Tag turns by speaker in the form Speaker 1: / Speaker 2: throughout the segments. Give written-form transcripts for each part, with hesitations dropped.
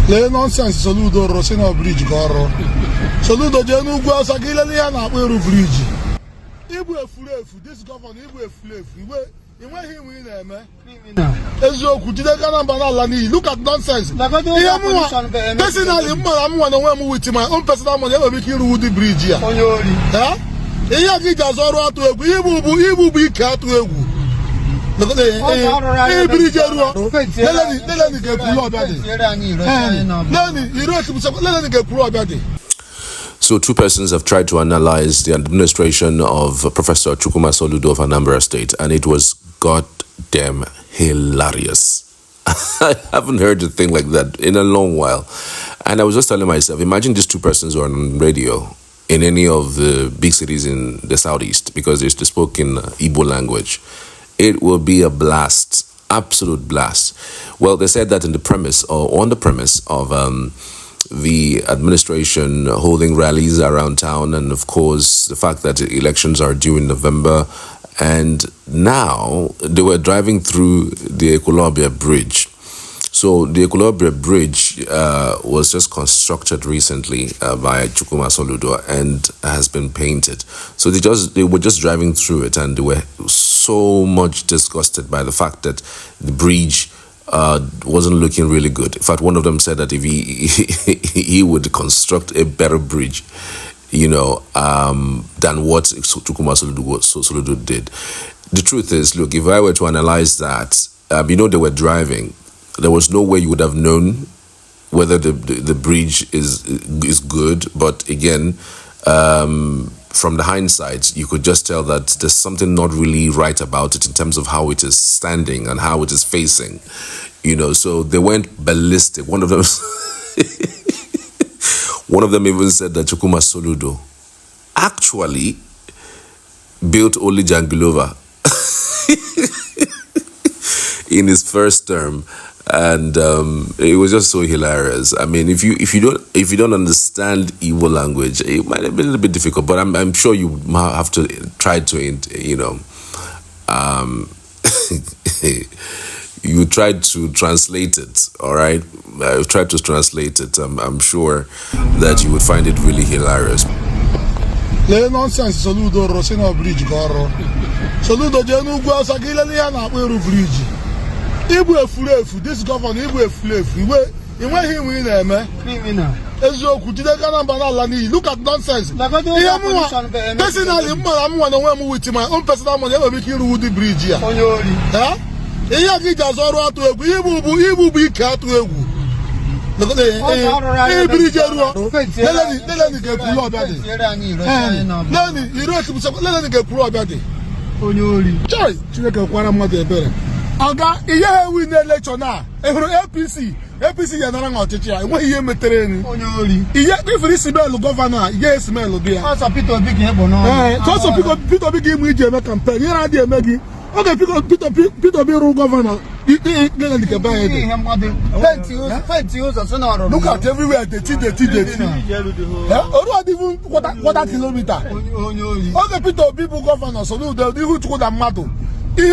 Speaker 1: Le nonsense Soludo Rosina Bridge Goro. Soludo Enugu Asagila na Akweru Bridge. Igbo Efulefu, this governor Igbo Efulefu. Look at nonsense. Personally, I'm one with my own personal money. Ever make you the bridge here. Huh? He does all right to a Igbo be cat to a
Speaker 2: So two persons have tried to analyze the administration of Professor Soludo of Anambra State, and it was goddamn hilarious. I haven't heard a thing like that in a long while. And I was just telling myself, imagine these two persons were on radio in any of the big cities in the southeast, because they spoke in Igbo language. It will be a blast, absolute blast. Well, they said that in the premise, or on the premise of the administration holding rallies around town, and of course the fact that elections are due in November, and now they were driving through the Ekwulobia bridge. So the Ekwulobia bridge was just constructed recently by Soludo and has been painted. So they were just driving through it, and they were so much disgusted by the fact that the bridge wasn't looking really good. In fact, one of them said that if he would construct a better bridge, than what Soludo did. The truth is, look, if I were to analyze that, they were driving. There was no way you would have known whether the bridge is good. But again, from the hindsight, you could just tell that there's something not really right about it in terms of how it is standing and how it is facing. So they went ballistic. One of them even said that Soludo actually built only Jangilova in his first term. And it was just so hilarious. I mean, if you don't understand Igbo language, it might have been a little bit difficult. But I'm sure you have to try to, you tried to translate it. All right, I've tried to translate it. I'm sure that you would find it really hilarious.
Speaker 1: Le nonsense Soludo Rosina Bridge Goro. Soludo Enugu Asagila na Akweru Bridge. Igbo Efulefu, this governor Igbo Efulefu. Look at nonsense. Personally, I'm one with my own personal money. Ever make you the bridge here. Huh? He does all right to a Igbo be cat to a Oga, iya we na election na. Ehuru APC ya nara ọchịchị ya. Enwe ihe metere ni. Iya ifiri smell governor, iya smell dị ya.
Speaker 3: So Peter Obi ga ebo no.
Speaker 1: So Peter Obi ga mu ije eme campaign. Ihe na dị eme gi. Oga Peter Obi ru governor. Look at everywhere they Oru even quarter kilometer. Oga Peter Obi bu governor, so do the who to that matter. He made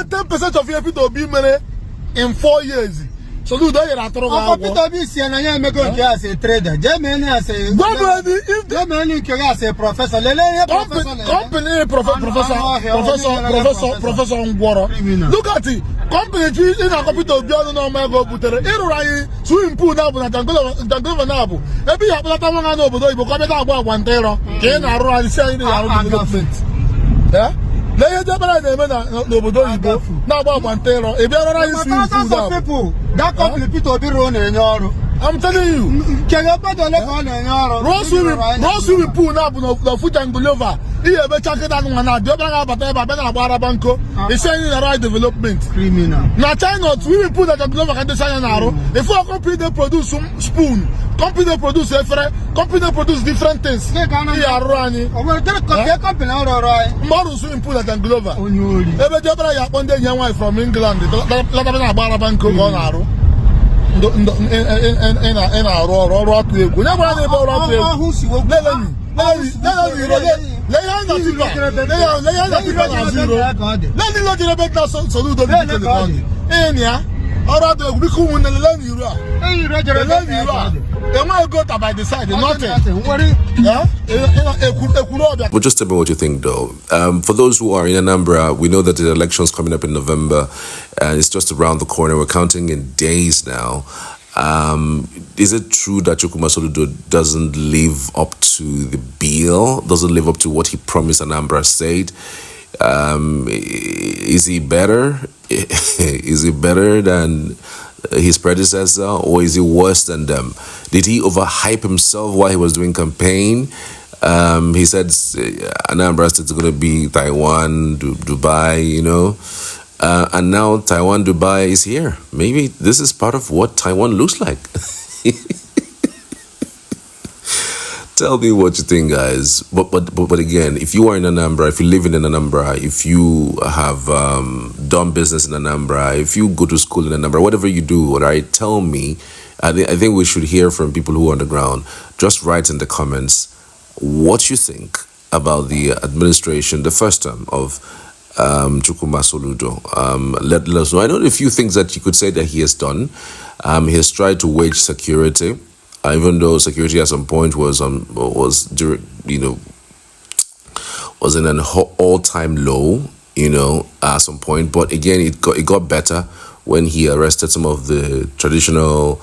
Speaker 1: 10% of your people be in 4 years. So do they are
Speaker 3: Peter Obi is as a trader. Germany as a professor.
Speaker 1: Professor look at it. Company in a computer beyond no go put it. Swimming pool now, but Nabu. Maybe you have not know, but you come about 1 terror. Can I run saying yeah? That company Peter Obi run in your. I'm telling you. Swimming pool now, the foot and Gulova. He ever checked that one out. The other banco is saying the right development.
Speaker 3: Criminal.
Speaker 1: Now, China, swimming pool that Gulova can design an arrow. If a company they produce some spoon, company they produce company produce different things. They are running. Model swimming pool that Gulova. Ever the other young wife from England. Let them have a banco on arrow. In our road to go. Never All right, we come on the land you are. The land you are. The man got by the side, nothing. Yeah? Ekwulobia.
Speaker 2: But just tell me what you think, though. For those who are in Anambra, we know that the election's coming up in November, and it's just around the corner. We're counting in days now. Is it true that Chukwuma Soludo doesn't live up to the bill, doesn't live up to what he promised Anambra State? Is he better? Is he better than his predecessor, or is he worse than them? Did he overhype himself while he was doing campaign? He said Anambra State is going to be Taiwan, Dubai, you know. And now Taiwan, Dubai is here. Maybe this is part of what Taiwan looks like. Tell me what you think, guys. But again, if you are in Anambra, if you live in Anambra, if you have done business in Anambra, if you go to school in Anambra, whatever you do, right, tell me. I think we should hear from people who are on the ground. Just write in the comments what you think about the administration, the first term of Chukwuma Soludo. Let us know. I know a few things that you could say that he has done. He has tried to wage security. Even though security at some point was in an all-time low, at some point. But again, it got better when he arrested some of the traditional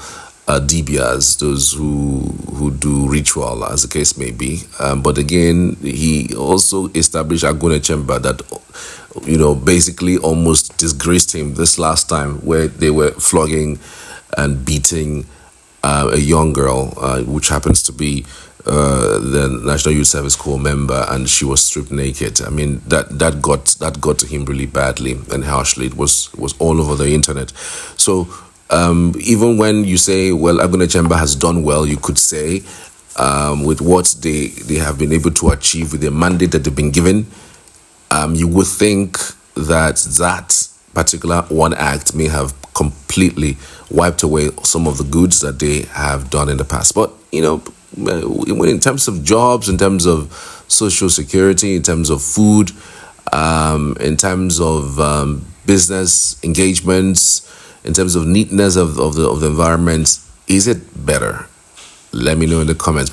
Speaker 2: DBRs, those who do ritual, as the case may be. But again, he also established Agune Chamber that, basically almost disgraced him this last time, where they were flogging and beating a young girl, which happens to be the National Youth Service Corps member, and she was stripped naked. I mean, that got to him really badly and harshly. It was all over the internet. So even when you say, well, Agune Chamber has done well, you could say with what they have been able to achieve with the mandate that they've been given, you would think that particular one act may have completely wiped away some of the goods that they have done in the past. But, in terms of jobs, in terms of social security, in terms of food, in terms of business engagements, in terms of neatness of the environment, is it better? Let me know in the comments.